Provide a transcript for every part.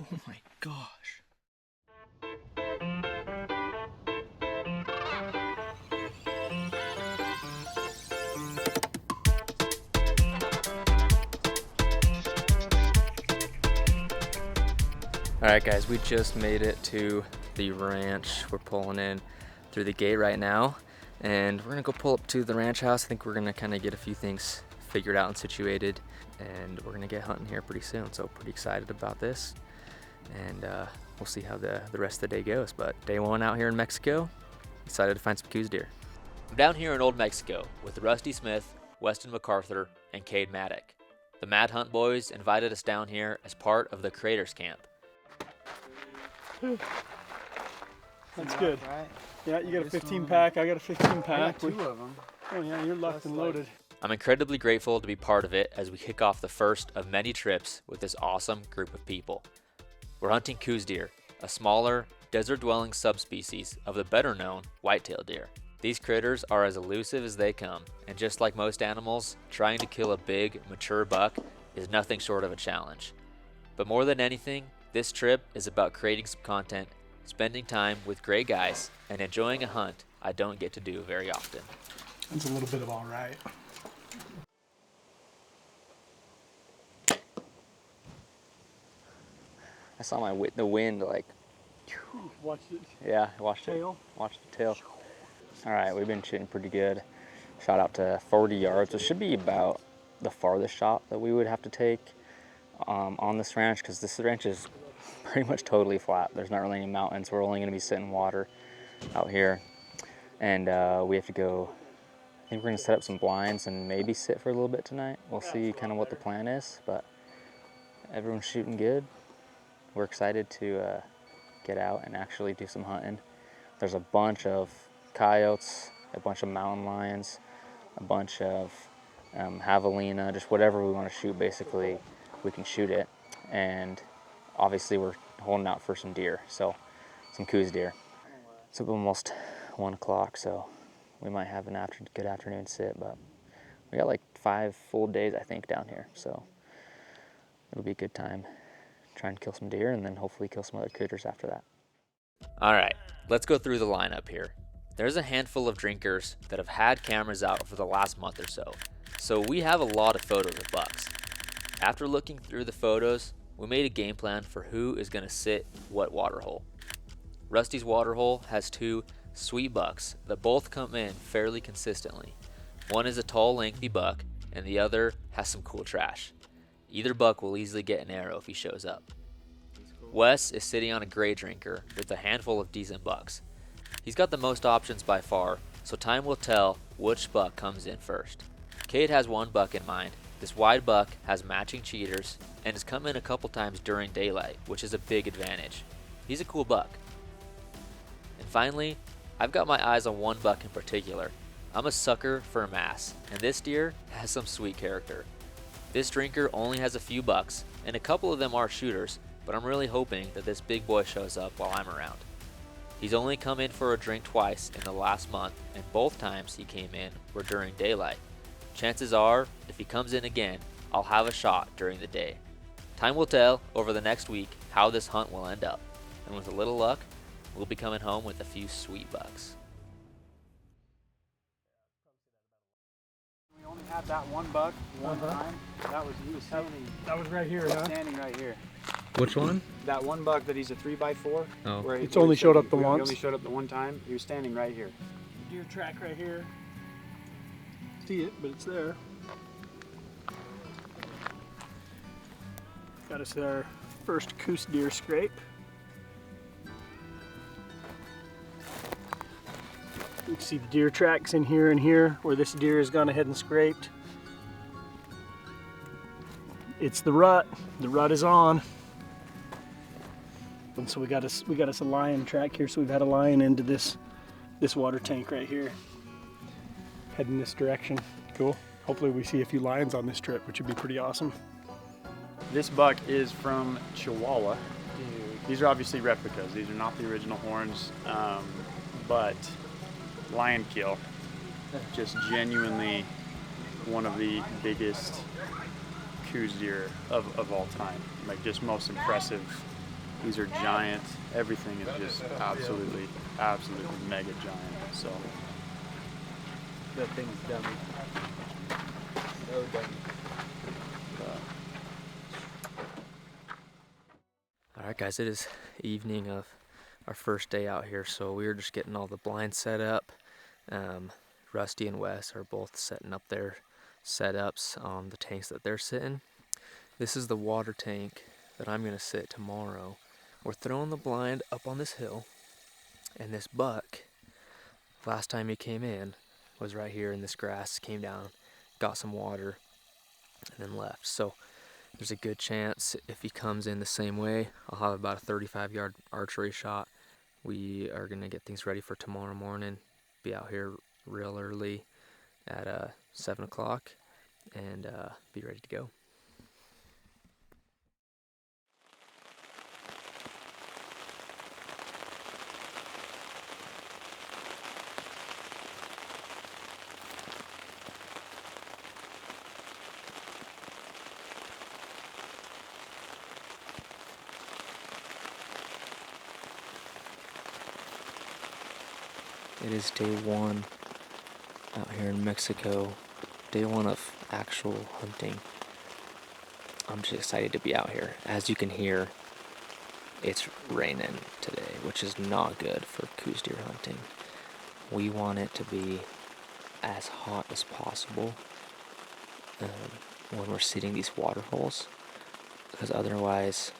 Oh my gosh. Alright guys, we just made it to the ranch. We're pulling in through the gate right now, and we're gonna go pull up to the ranch house. I think we're gonna kind of get a few things figured out and situated, and we're gonna get hunting here pretty soon, so pretty excited about this. And we'll see how the rest of the day goes. But day one out here in Mexico, excited to find some Coues deer. I'm down here in Old Mexico with Rusty Smith, Weston MacArthur, and Cade Maddock. The Mad Hunt boys invited us down here as part of the Creators Camp. That's good. Right? Yeah, you got a 15 pack, I got a 15 pack. I got 2 of them. Oh yeah, you're locked and loaded. I'm incredibly grateful to be part of it as we kick off the first of many trips with this awesome group of people. We're hunting Coues deer, a smaller, desert-dwelling subspecies of the better-known white-tailed deer. These critters are as elusive as they come, and just like most animals, trying to kill a big, mature buck is nothing short of a challenge. But more than anything, this trip is about creating some content, spending time with great guys, and enjoying a hunt I don't get to do very often. That's a little bit of all right. I saw the wind like. Watched it. Yeah, I watched Tail. it. Watched the tail. All right, we've been shooting pretty good. Shot out to 40 yards, which should be about the farthest shot that we would have to take on this ranch, because this ranch is pretty much totally flat. There's not really any mountains. We're only going to be sitting water out here, and we have to go. I think we're going to set up some blinds and maybe sit for a little bit tonight. We'll see kind of what the plan is, but everyone's shooting good. We're excited to get out and actually do some hunting. There's a bunch of coyotes, a bunch of mountain lions, a bunch of javelina, just whatever we want to shoot, basically, we can shoot it. And obviously we're holding out for some deer, so some Coues deer. It's almost 1 o'clock, so we might have a good afternoon sit, but we got like 5 full days, I think, down here, so it'll be a good time. Try and kill some deer and then hopefully kill some other critters after that. All right, let's go through the lineup here. There's a handful of drinkers that have had cameras out for the last month or so we have a lot of photos of bucks. After looking through the photos, we made a game plan for who is going to sit what water hole. Rusty's water hole has 2 sweet bucks that both come in fairly consistently. One is a tall, lengthy buck, and the other has some cool trash. Either buck will easily get an arrow if he shows up. Wes is sitting on a gray drinker with a handful of decent bucks. He's got the most options by far, so time will tell which buck comes in first. Cade has 1 buck in mind. This wide buck has matching cheaters and has come in a couple times during daylight, which is a big advantage. He's a cool buck. And finally, I've got my eyes on 1 buck in particular. I'm a sucker for a mass, and this deer has some sweet character. This drinker only has a few bucks, and a couple of them are shooters, but I'm really hoping that this big boy shows up while I'm around. He's only come in for a drink twice in the last month, and both times he came in were during daylight. Chances are, if he comes in again, I'll have a shot during the day. Time will tell over the next week how this hunt will end up, and with a little luck, we'll be coming home with a few sweet bucks. Had that 1 buck one time. That was he was standing. That was right here, huh? Standing right here. Which one? That 1 buck that he's a 3x4. Oh. Where It's only showed up the He once. only showed up the 1 time. He was standing right here. Deer track right here. See it, but it's there. Got us our first Coues Deer scrape. You can see the deer tracks in here and here where this deer has gone ahead and scraped. It's the rut. The rut is on. And so we got us a lion track here. So we've had a lion into this water tank right here. Heading this direction. Cool. Hopefully we see a few lions on this trip, which would be pretty awesome. This buck is from Chihuahua. These are obviously replicas. These are not the original horns, but lion kill. Just genuinely one of the biggest Coues deer of all time. Like, just most impressive. These are giant. Everything is just absolutely mega giant. So that thing's dummy. So dummy. Alright guys, it is evening of our first day out here, so we were just getting all the blinds set up. Rusty and Wes are both setting up their setups on the tanks that they're sitting. This is the water tank that I'm going to sit tomorrow. We're throwing the blind up on this hill, and this buck, last time he came in, was right here in this grass, came down, got some water, and then left. So there's a good chance if he comes in the same way, I'll have about a 35-yard archery shot. We are going to get things ready for tomorrow morning, be out here real early at 7 o'clock, and be ready to go. It is day one out here in Mexico, day one of actual hunting. I'm just excited to be out here. As you can hear, it's raining today, which is not good for Coues deer hunting. We want it to be as hot as possible when we're seeding these water holes, because otherwise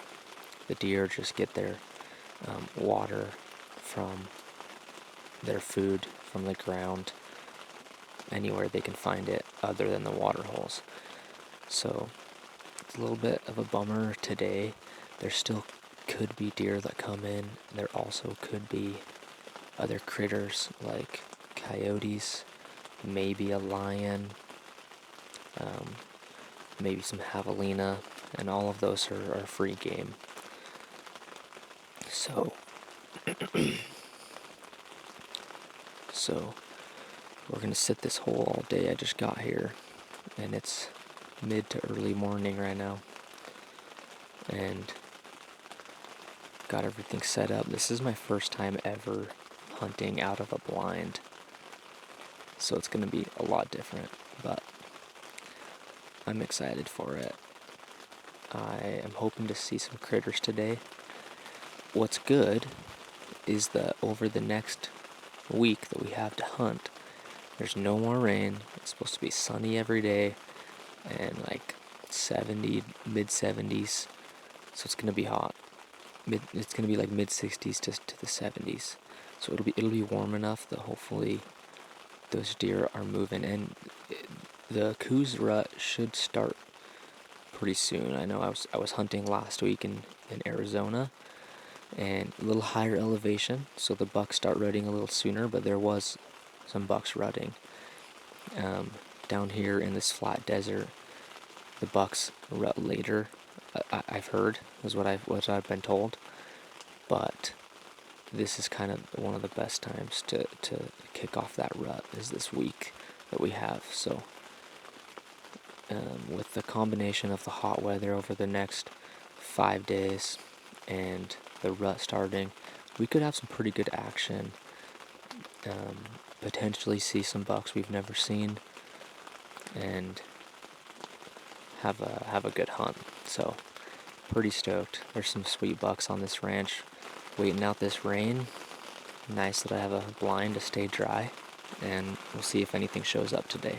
the deer just get their water from their food from the ground anywhere they can find it other than the water holes. So it's a little bit of a bummer today. There still could be deer that come in. There also could be other critters like coyotes, maybe a lion, maybe some javelina, and all of those are free game. So we're gonna sit this hole all day. I just got here and it's mid to early morning right now, and got everything set up. This is my first time ever hunting out of a blind, so it's gonna be a lot different, but I'm excited for it. I am hoping to see some critters today. What's good is that over the next week that we have to hunt, there's no more rain. It's supposed to be sunny every day and like 70, mid 70s, so it's gonna be hot. It's gonna be like mid 60s to the 70s, so it'll be warm enough that hopefully those deer are moving, and the Coues rut should start pretty soon. I know I was hunting last week in Arizona, and a little higher elevation, so the bucks start rutting a little sooner, but there was some bucks rutting. Down here in this flat desert, the bucks rut later, I've heard, is what I've been told, but this is kind of one of the best times to kick off that rut, is this week that we have. So with the combination of the hot weather over the next 5 days and the rut starting, we could have some pretty good action, potentially see some bucks we've never seen, and have a good hunt. So pretty stoked. There's some sweet bucks on this ranch waiting out this rain. Nice that I have a blind to stay dry, and we'll see if anything shows up today.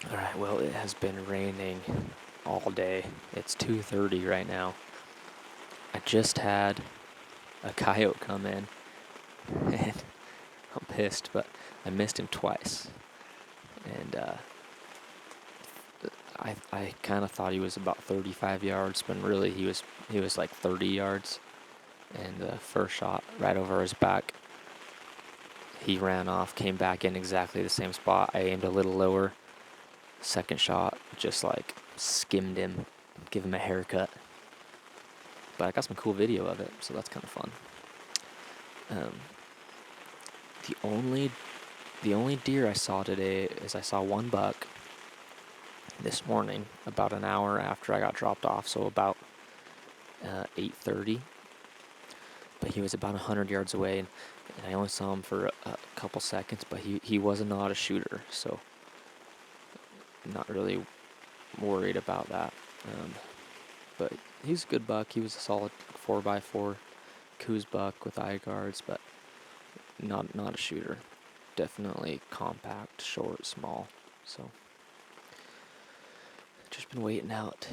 Alright, well, it has been raining all day. It's 2:30 right now. I just had a coyote come in, and I'm pissed, but I missed him twice. And I kind of thought he was about 35 yards, but really he was like 30 yards. And the first shot right over his back, he ran off, came back in exactly the same spot. I aimed a little lower. Second shot, just like skimmed him, give him a haircut. But I got some cool video of it, so that's kind of fun. The only deer I saw today is I saw one buck this morning, about an hour after I got dropped off, so about 8:30. But he was about 100 yards away, and I only saw him for a couple seconds, but he was not a shooter, so not really worried about that. But he's a good buck. He was a solid 4x4 Coues buck with eye guards, but not a shooter. Definitely compact, short, small. So just been waiting out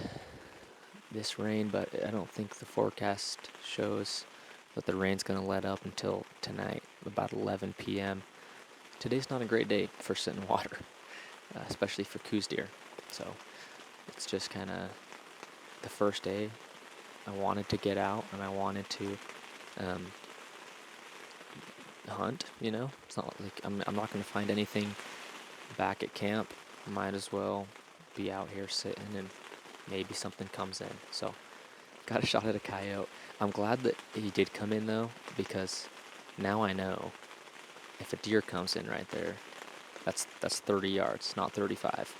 this rain, but I don't think the forecast shows that the rain's gonna let up until tonight, about 11 p.m. Today's not a great day for sitting water, especially for Coues deer. So it's just kind of the first day. I wanted to get out and I wanted to hunt. You know, it's not like I'm not going to find anything back at camp. Might as well be out here sitting and maybe something comes in. So got a shot at a coyote. I'm glad that he did come in though, because now I know if a deer comes in right there, that's 30 yards, not 35,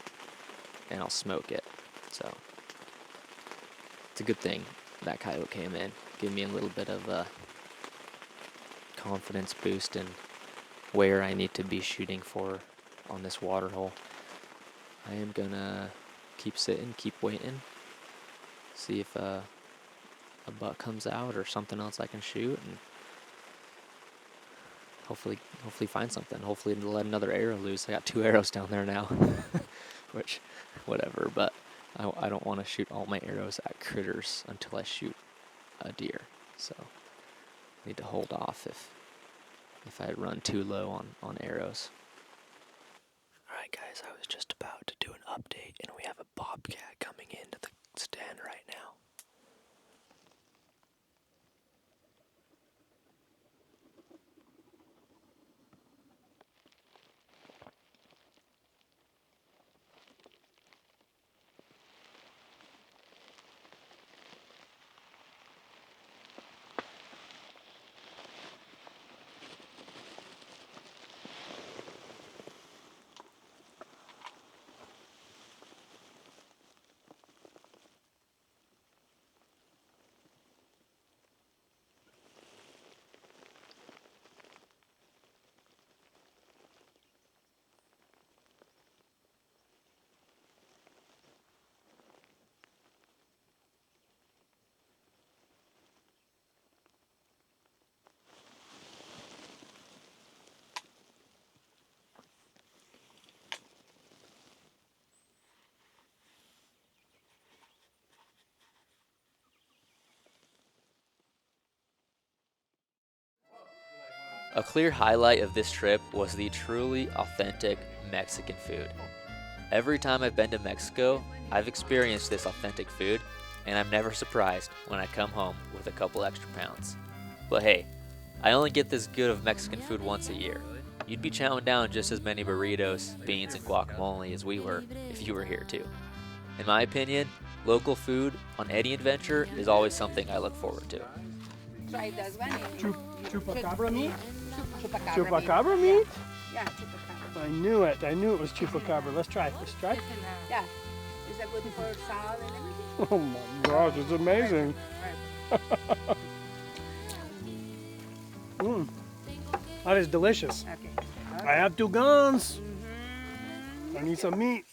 and I'll smoke it. So it's a good thing that coyote came in, give me a little bit of a confidence boost in where I need to be shooting for on this water hole. I am gonna keep sitting, keep waiting, see if a buck comes out or something else I can shoot, and hopefully find something. Hopefully let another arrow loose. I got 2 arrows down there now, which, whatever, but I don't want to shoot all my arrows at critters until I shoot a deer. So I need to hold off if I run too low on arrows. Alright guys, I was just about to do an update, and we have a bobcat coming into the stand right now. A clear highlight of this trip was the truly authentic Mexican food. Every time I've been to Mexico, I've experienced this authentic food, and I'm never surprised when I come home with a couple extra pounds. But hey, I only get this good of Mexican food once a year. You'd be chowing down just as many burritos, beans, and guacamole as we were if you were here too. In my opinion, local food on any adventure is always something I look forward to. Try this one. Chupacabra meat? Chupacabra Chupacabra meat? Yeah, chupacabra. I knew it. I knew it was chupacabra. Let's try it. Let's try it. Yeah. Is that good for salt and everything? Oh my gosh, it's amazing. That is delicious. Okay. I have 2 guns. I need some meat.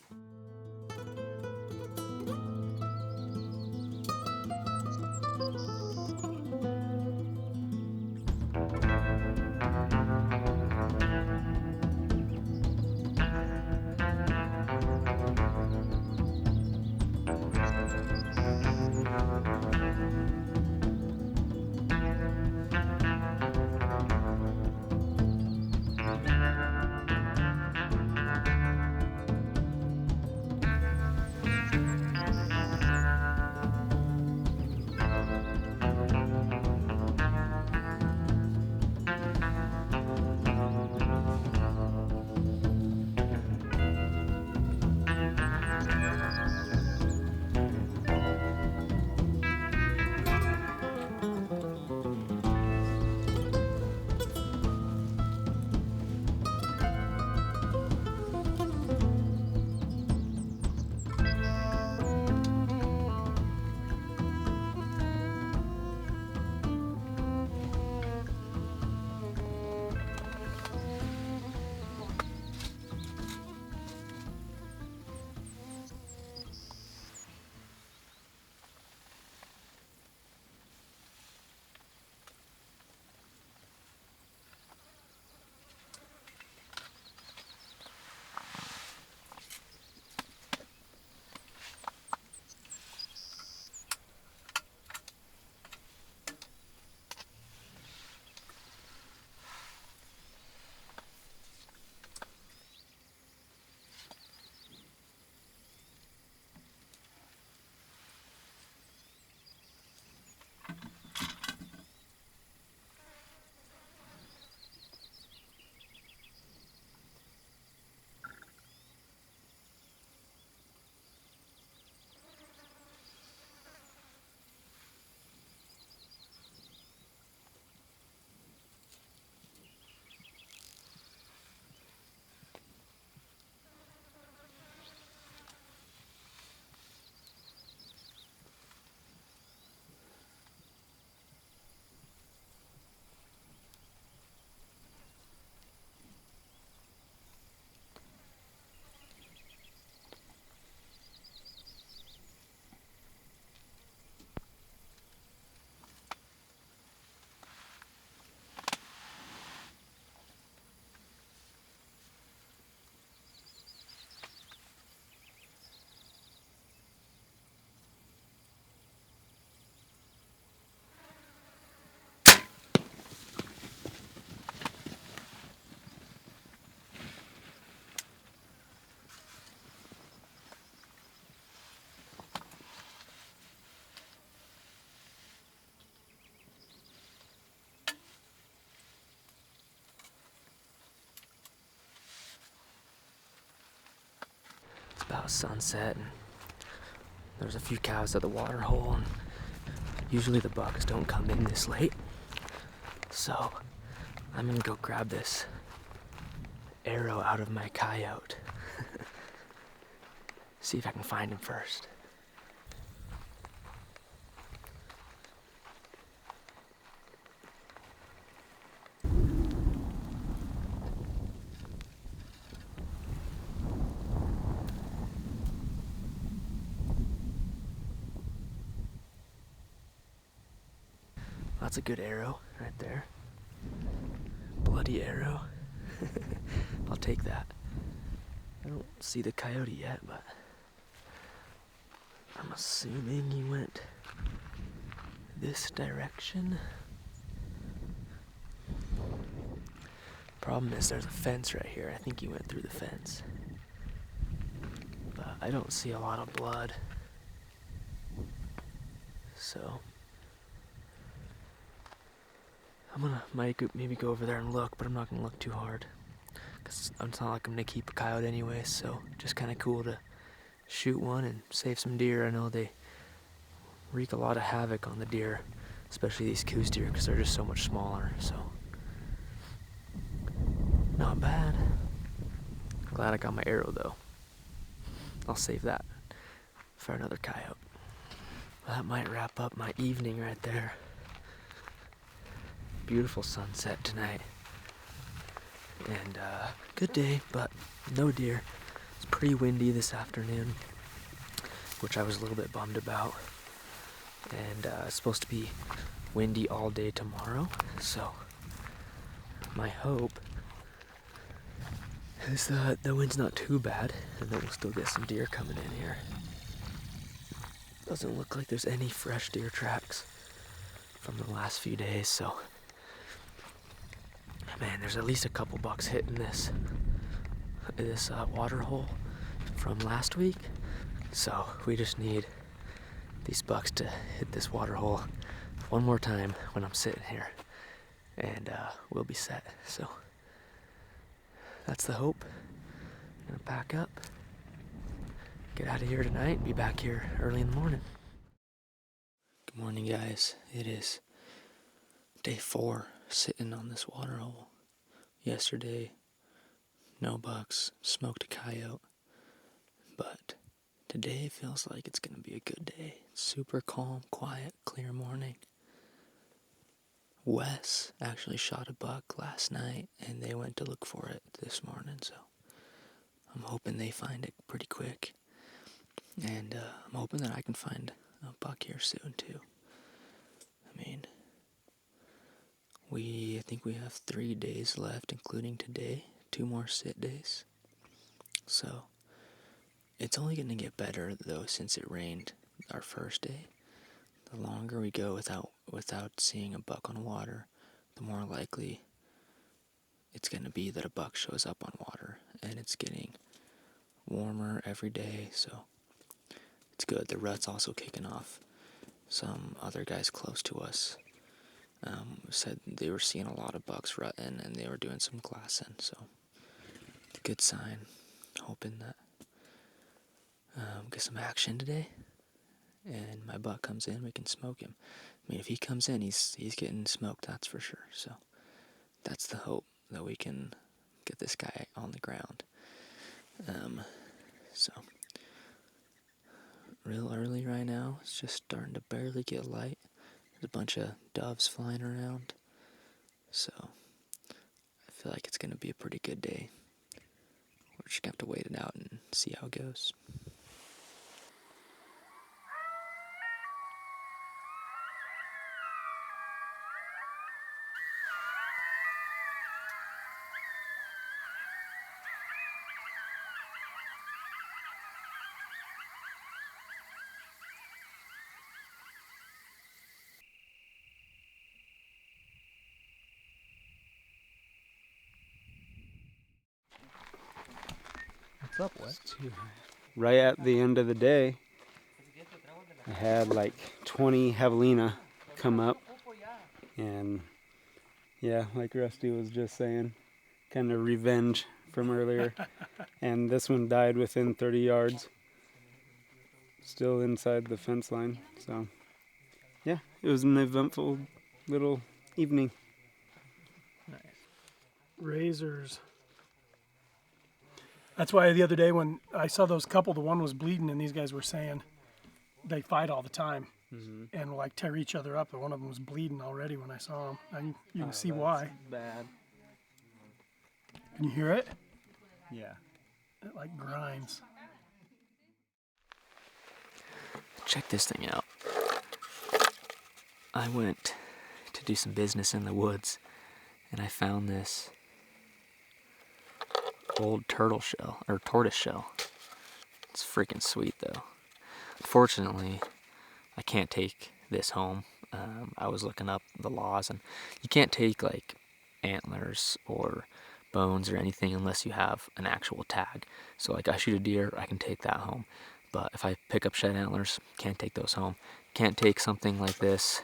about sunset, and there's a few cows at the water hole, and usually the bucks don't come in this late. So I'm gonna go grab this arrow out of my coyote. See if I can find him first. That's a good arrow right there. Bloody arrow. I'll take that. I don't see the coyote yet, but I'm assuming he went this direction. Problem is there's a fence right here. I think he went through the fence. But I don't see a lot of blood. So might maybe go over there and look, but I'm not gonna look too hard. Cause it's not like I'm gonna keep a coyote anyway, so just kinda cool to shoot one and save some deer. I know they wreak a lot of havoc on the deer, especially these Coues deer, because they're just so much smaller, so. Not bad. Glad I got my arrow though. I'll save that for another coyote. Well, that might wrap up my evening right there. Beautiful sunset tonight. And good day, but no deer. It's pretty windy this afternoon, which I was a little bit bummed about. And it's supposed to be windy all day tomorrow, so my hope is that the wind's not too bad, and then we'll still get some deer coming in here. Doesn't look like there's any fresh deer tracks from the last few days, so man, there's at least a couple bucks hitting this water hole from last week. So we just need these bucks to hit this water hole one more time when I'm sitting here, and we'll be set. So that's the hope. I'm gonna pack up, get out of here tonight, be back here early in the morning. Good morning, guys. It is day 4 sitting on this water hole. Yesterday, no bucks, smoked a coyote, but today feels like it's gonna be a good day. Super calm, quiet, clear morning. Wes actually shot a buck last night, and they went to look for it this morning, so I'm hoping they find it pretty quick, and I'm hoping that I can find a buck here soon too. I mean, I think we have 3 days left, including today, 2 more sit days. So it's only going to get better though, since it rained our first day. The longer we go without seeing a buck on water, the more likely it's going to be that a buck shows up on water. And it's getting warmer every day, so it's good. The rut's also kicking off. Some other guys close to us said they were seeing a lot of bucks rutting, and they were doing some glassing, so good sign. Hoping that get some action today, and my buck comes in, we can smoke him. I mean, if he comes in, he's getting smoked, that's for sure. So that's the hope, that we can get this guy on the ground. So real early right now, it's just starting to barely get light. There's a bunch of doves flying around, so I feel like it's going to be a pretty good day. We're just going to have to wait it out and see how it goes. What's up, Wes? Right at the end of the day, I had like 20 javelina come up, and yeah, like Rusty was just saying, kind of revenge from earlier, and this one died within 30 yards, still inside the fence line. So yeah, it was an eventful little evening. Razors. That's why the other day when I saw those couple, the one was bleeding, and these guys were saying they fight all the time and like tear each other up. And one of them was bleeding already when I saw him. And you can see why. Bad. Can you hear it? Yeah. It like grinds. Check this thing out. I went to do some business in the woods, and I found this old turtle shell, or tortoise shell. It's freaking sweet though. Unfortunately, I can't take this home. I was looking up the laws, and you can't take like antlers or bones or anything unless you have an actual tag. So like I shoot a deer, I can take that home. But if I pick up shed antlers, can't take those home. Can't take something like this,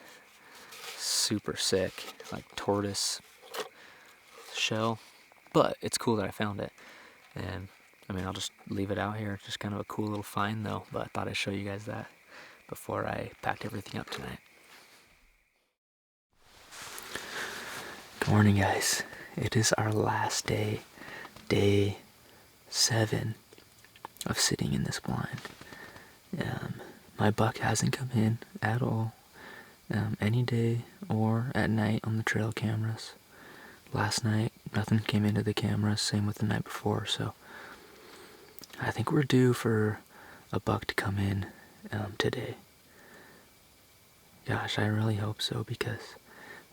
super sick, like tortoise shell. But it's cool that I found it. And I mean, I'll just leave it out here. It's just kind of a cool little find though. But I thought I'd show you guys that before I packed everything up tonight. Good morning, guys. It is our last day, day 7 of sitting in this blind. My buck hasn't come in at all, any day or at night on the trail cameras. Last night, nothing came into the cameras, same with the night before, so I think we're due for a buck to come in today. Gosh, I really hope so, because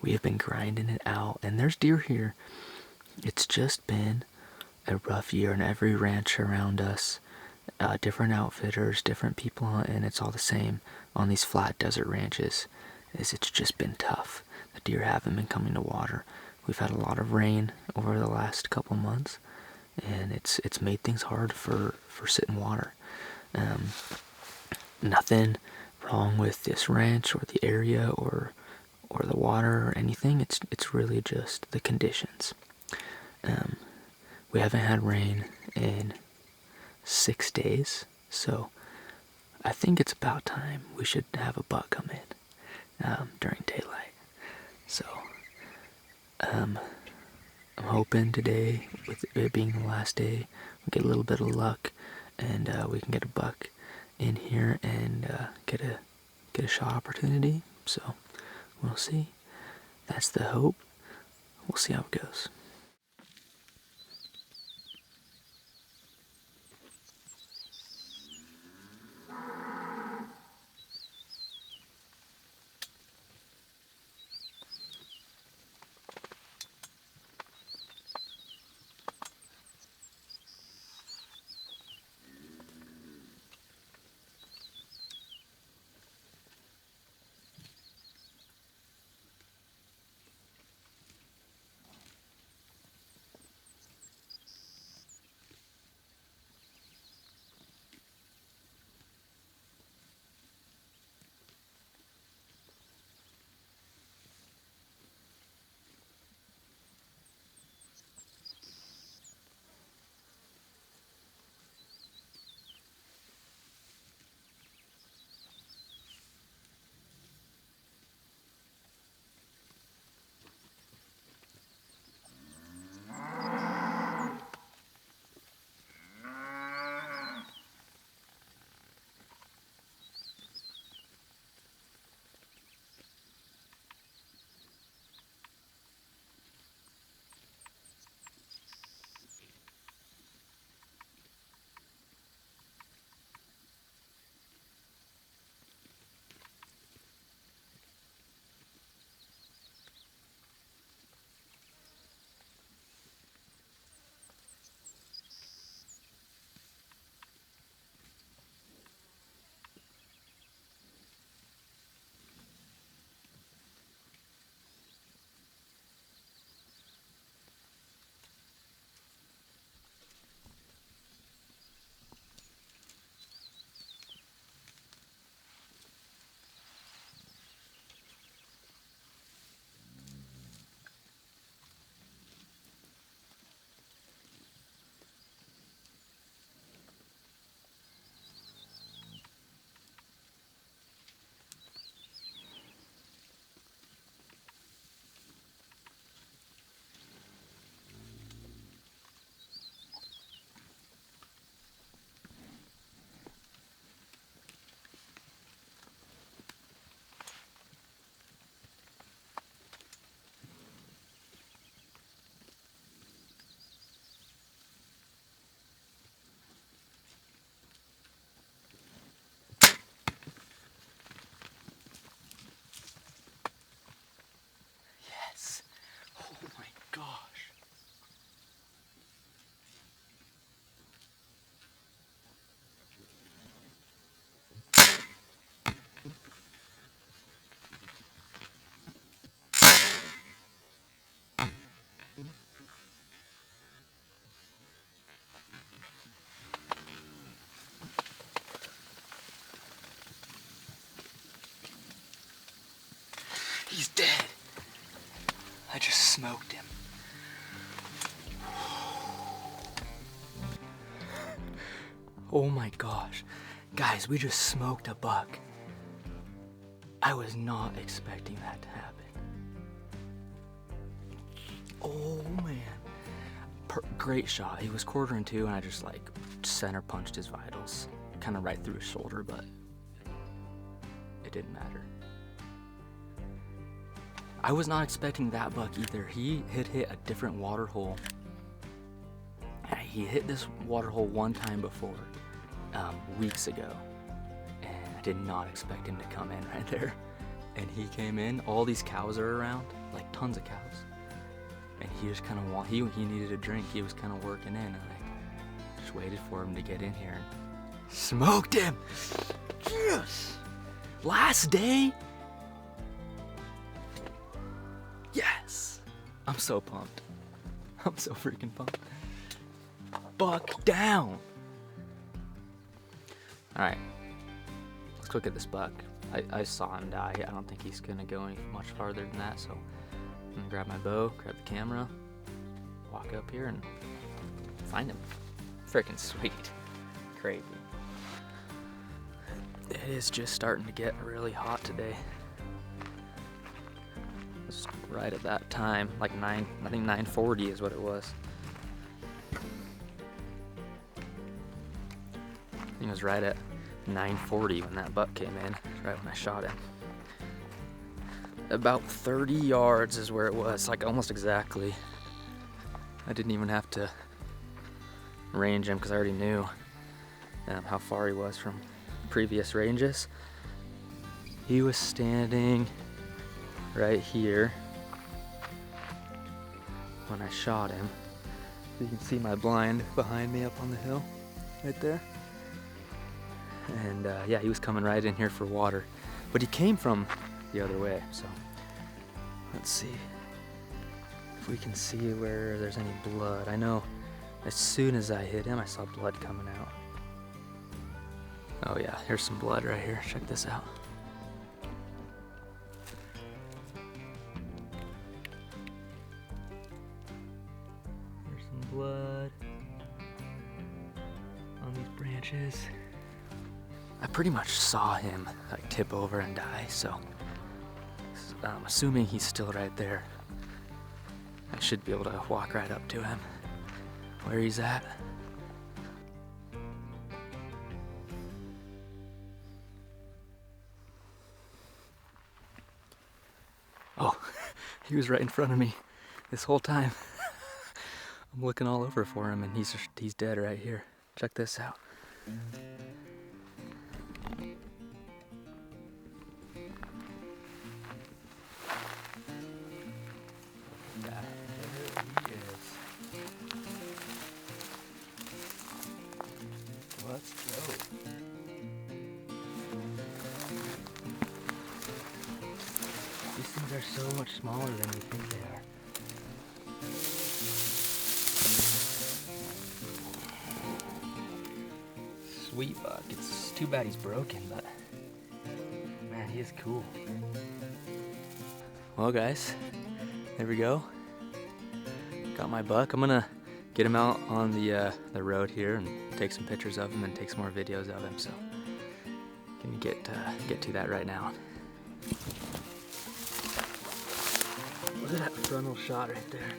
we have been grinding it out, and there's deer here. It's just been a rough year, and every ranch around us, different outfitters, different people, and it's all the same on these flat desert ranches. It's just been tough. The deer haven't been coming to water. We've had a lot of rain over the last couple months, and it's made things hard for sitting water. Nothing wrong with this ranch or the area or the water or anything. It's really just the conditions. We haven't had rain in 6 days, so I think it's about time we should have a buck come in during daylight. So I'm hoping today, with it being the last day, we get a little bit of luck and we can get a buck in here and get a shot opportunity. So we'll see. That's the hope. We'll see how it goes. smoked him. Oh my gosh. Guys, we just smoked a buck. I was not expecting that to happen. Oh man. Great shot. He was quartering two and I just like center punched his vitals. Kind of right through his shoulder, but it didn't matter. I was not expecting that buck either. He had hit a different water hole. He hit this water hole one time before, weeks ago, and I did not expect him to come in right there. And he came in. All these cows are around, like tons of cows, and he just kind of he needed a drink. He was kind of working in, and I just waited for him to get in here and smoked him. Yes. Last day. Yes. I'm so pumped. I'm so freaking pumped. Buck down. All right, let's look at this buck. I saw him die. I don't think he's gonna go any much farther than that, so I'm gonna grab my bow, grab the camera, walk up here and find him. Freaking sweet. Crazy. It is just starting to get really hot today. It's right at that time, like I think 9:40 is what it was. I think it was right at 9:40 when that buck came in, right when I shot him. About 30 yards is where it was, like almost exactly. I didn't even have to range him because I already knew how far he was from previous ranges. He was standing right here when I shot him. You can see my blind behind me up on the hill, right there. And yeah, he was coming right in here for water, but he came from the other way. So let's see if we can see where there's any blood. I know as soon as I hit him, I saw blood coming out. Oh yeah, here's some blood right here. Check this out. There's some blood on these branches. I pretty much saw him like tip over and die, so I'm assuming he's still right there. I should be able to walk right up to him where he's at. Oh, he was right in front of me this whole time. I'm looking all over for him and he's dead right here. Check this out. Let's go. These things are so much smaller than you think they are. Sweet buck. It's too bad he's broken, but man, he is cool. Well, guys, there we go. Got my buck. I'm gonna get him out on the road here and take some pictures of him and take some more videos of him. So, can get to that right now. Look at that frontal shot right there.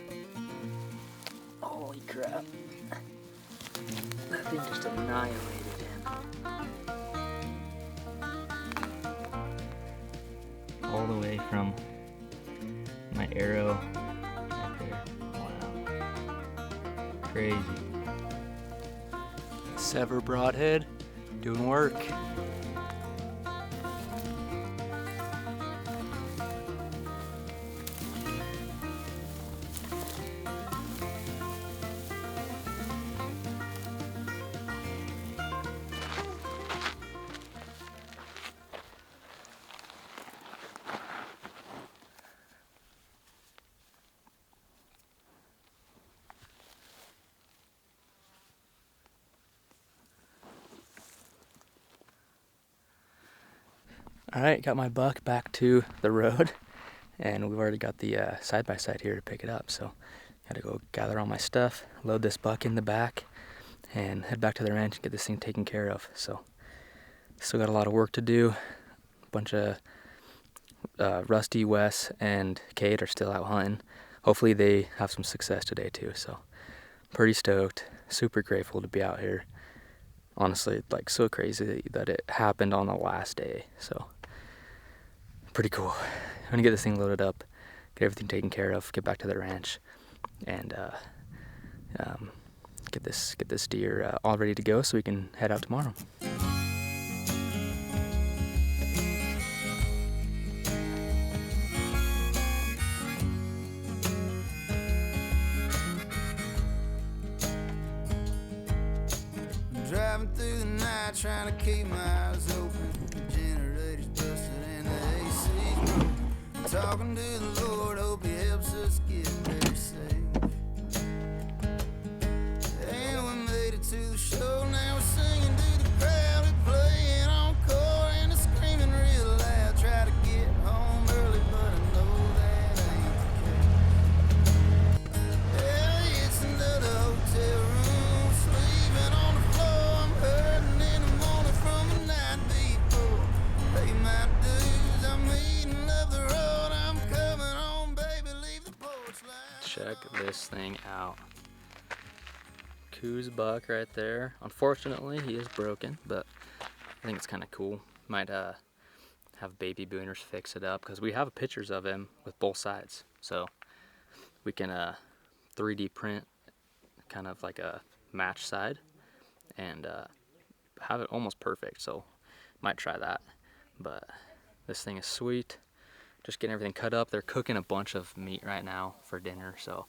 Holy crap! That thing just annihilated him. All the way from my arrow right there. Wow. Crazy. SEVR Broadhead doing work. All right, got my buck back to the road, and we've already got the side-by-side here to pick it up. So gotta go gather all my stuff, load this buck in the back, and head back to the ranch and get this thing taken care of. So still got a lot of work to do. A bunch of Rusty, Wes, and Cade are still out hunting. Hopefully they have some success today too. So pretty stoked, super grateful to be out here. Honestly, like, so crazy that it happened on the last day. So pretty cool. I'm gonna get this thing loaded up, get everything taken care of, get back to the ranch, and get this deer all ready to go so we can head out tomorrow. Driving through the night, trying to keep my eyes open. The generator's busted and the AC's broken. Talking to the Lord, hope He helps us get very safe. And we made it to the show. Now we're singing to the crowd. We're playing encore and they're screaming real loud. Try to get home early, but I know that ain't the case. Yeah, it's another hotel room, sleeping on the floor. I'm hurting in the morning from the night before. Pay my dues, I'm eating up the road. I'm coming home, baby, leave the porch light. Check this thing out. Coues buck right there. Unfortunately, he is broken, but I think it's kind of cool. Might have baby booners fix it up, because we have pictures of him with both sides. So we can 3D print kind of like a match side and have it almost perfect. So might try that. But this thing is sweet. Just getting everything cut up. They're cooking a bunch of meat right now for dinner, so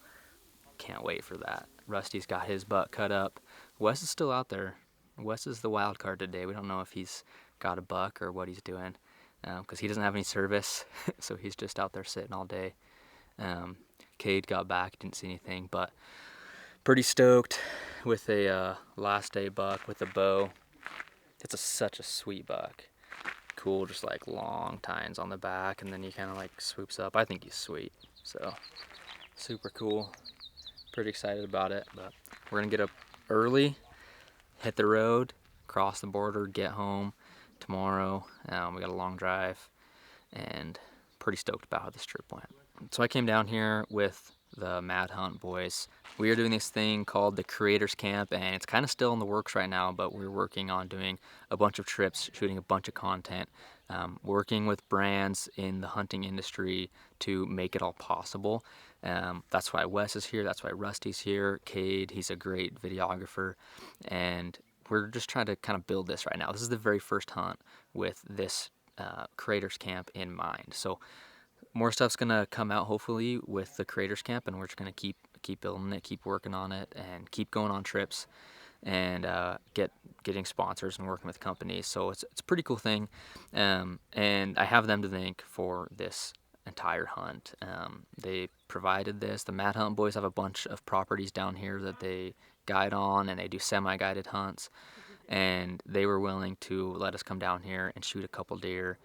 can't wait for that. Rusty's got his butt cut up. Wes is still out there. Wes is the wild card today. We don't know if he's got a buck or what he's doing, because he doesn't have any service, so he's just out there sitting all day. Cade got back, didn't see anything, but pretty stoked with a last day buck with a bow. It's such a sweet buck. Cool, just like long tines on the back, and then he kind of like swoops up. I think he's sweet, so super cool. Pretty excited about it, but we're gonna get up early, hit the road, cross the border, get home tomorrow. We got a long drive, and pretty stoked about how this trip went. So I came down here with the Mad Hunt boys. We are doing this thing called the Creators Camp, and it's kind of still in the works right now, but we're working on doing a bunch of trips, shooting a bunch of content, working with brands in the hunting industry to make it all possible. That's why Wes is here, that's why Rusty's here, Cade, he's a great videographer, and we're just trying to kind of build this right now. This is the very first hunt with this Creators Camp in mind. So more stuff's gonna come out hopefully with the Creators Camp, and we're just gonna keep building it, keep working on it, and keep going on trips, and getting sponsors and working with companies. So it's a pretty cool thing, and I have them to thank for this entire hunt. They provided this. The Mad Hunt boys have a bunch of properties down here that they guide on, and they do semi-guided hunts, and they were willing to let us come down here and shoot a couple deer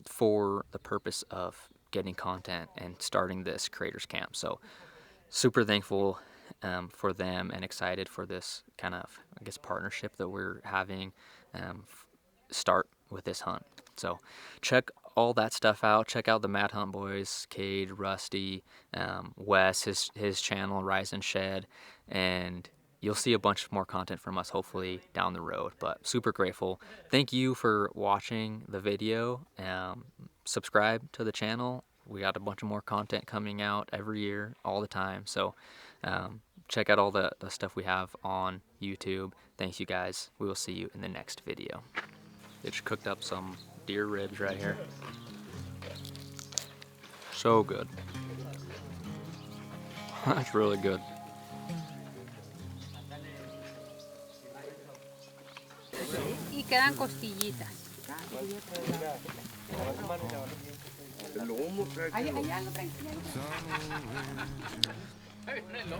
for the purpose of getting content and starting this Creators Camp. So super thankful for them, and excited for this kind of, I guess, partnership that we're having start with this hunt. So check all that stuff out. Check out the Mad Hunt boys, Cade, Rusty, Wes, his channel, Rise and Shed, and you'll see a bunch more content from us hopefully down the road. But super grateful. Thank you for watching the video. Subscribe to the channel. We got a bunch of more content coming out every year, all the time. So check out all the stuff we have on YouTube. Thanks, you guys. We will see you in the next video. They just cooked up some deer ribs right here. So good. That's really good. Y quedan costillitas.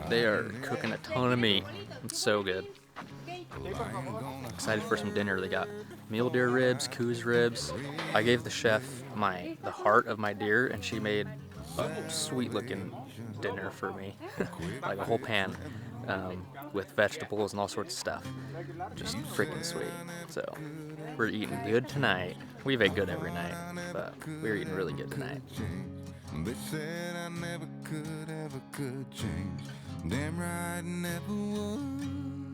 They are cooking a ton of meat. It's so good. Excited for some dinner. They got mule deer ribs, Coues ribs. I gave the chef the heart of my deer, and she made a sweet looking dinner for me, like a whole pan with vegetables and all sorts of stuff. Just freaking sweet. So we're eating good tonight. We've ate good every night, but we're eating really good tonight. They said I never could, ever could change. Damn right, never would.